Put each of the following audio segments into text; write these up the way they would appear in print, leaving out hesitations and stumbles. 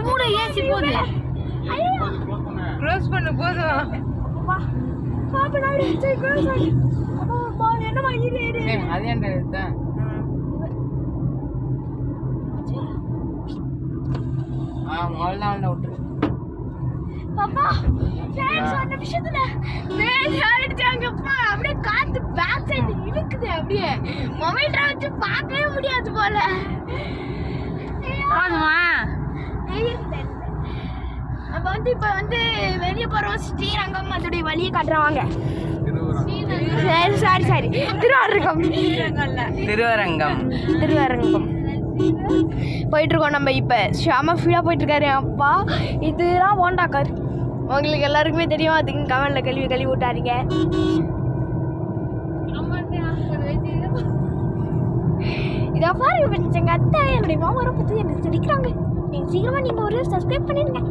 மூடு AC போகுது. Close பண்ணு போதும். அது ஏன்டா விட்டுரு பாப்பா. அந்த விஷயத்துல அப்படியே காத்து பேக் சைடு இழுக்குது. அப்படியே மொபைல் வச்சு பார்க்கவே முடியாது போல. நம்ம வந்து இப்ப வந்து வெளியே போறோம். ஸ்ரீரங்கம் அதோடைய வழியை காட்டுறவாங்க. சாரி திருவரங்கம் போயிட்டு இருக்கோம் நம்ம. இப்ப ஷாமா ஃபீலா போயிட்டு இருக்காரு அப்பா. இதுதான் ஹோண்டா கார். உங்களுக்கு எல்லாருக்குமே தெரியும். அதுக்கு கமெண்ட்ல கழுவி விட்டாருங்க. இதை பாருங்க, எங்க அத்தை என்னுடைய மாமா பத்தி எனக்கு தெரிக்கிறாங்க. நீங்க சீக்கிரமா நீங்க ஒரு சப்ஸ்கிரைப் பண்ணிடுங்க.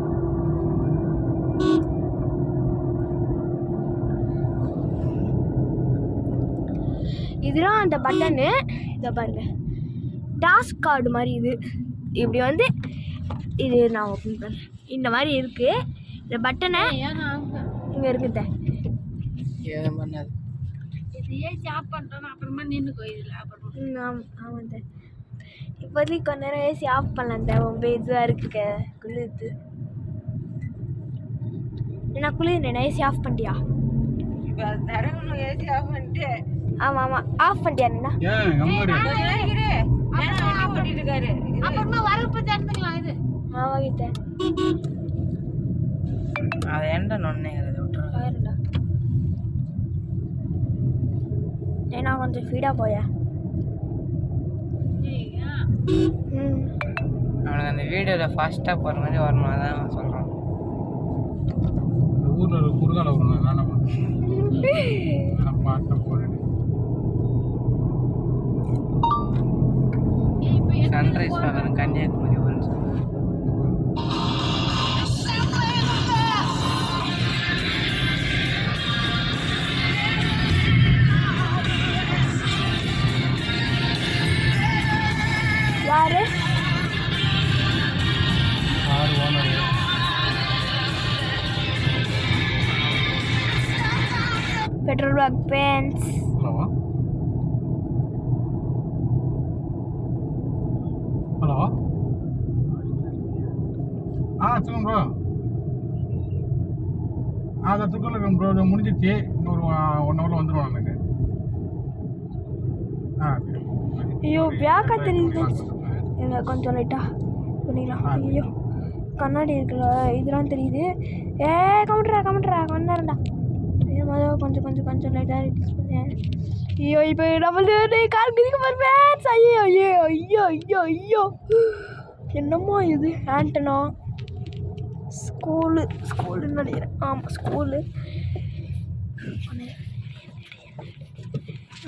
இதுதான் அந்த பட்டனு. இதை பாருங்க, டாஸ்க் கார்டு மாதிரி. இது இப்படி வந்து இது நான் ஓப்பன் பண்ணுறேன். இந்த மாதிரி இருக்கு. இந்த பட்டனை இங்கே இருக்குத ஆமாம். இப்போதைக்கு கொஞ்ச நேரம் ஏசி ஆஃப் பண்ணலாம். ரொம்ப இதுவாக இருக்கு, குளிருது. என்ன குளிர் ஏசி ஆஃப் பண்ணிட்டியா? ஏசி ஆஃப் பண்ணிட்டு ஆமா ஆஃப் பண்ணிட்டியா? அப்புறமா வரப்பு தந்துக்கலாம். இது ஆவாகிட்ட அது என்ன நொன்னேங்கிறது விட்டுறா. ஏன்னா கொஞ்சம் ஃபீடா போய அவனுக்கு அந்த வீடியோவில் ஃபாஸ்ட்டாக போகிற மாதிரி வரணும். அதான் நான் சொல்கிறேன். ஊரில் குறுகால வரணும். நான் பாட்ட போகிறேன். சன்ரைஸ் பார்க்கணும் கன்னியாகுமரி வரும்னு சொன்னேன். யாரு பெட்ரோல் பங்க் பேன்ஸ். ஹலோ சொல்லுங்க ப்ரோ. அதை துக்குள்ள ப்ரோ முடிஞ்சிச்சு. இன்னொரு 1 ஹவரில் வந்துடுவான் எனக்கு. ஐயோ பேக்கா தெரியுது. எங்க கொஞ்சம் லைட்டா பண்ணிக்கலாம். ஐயோ கண்ணாடி இருக்குல்ல, இதெல்லாம் தெரியுது. கமெண்ட்ரா கொஞ்ச நேரம்டா. கொஞ்சம் லைட்டாக ரிலீஸ் பண்ணேன். ஐயோ இப்போ நம்மளது கால் குதிக்க போகிறேன். ஐயோ என்னம்மா இது? ஆண்டனா ஸ்கூலுன்னு நினைக்கிறேன். ஆமாம் ஸ்கூலு.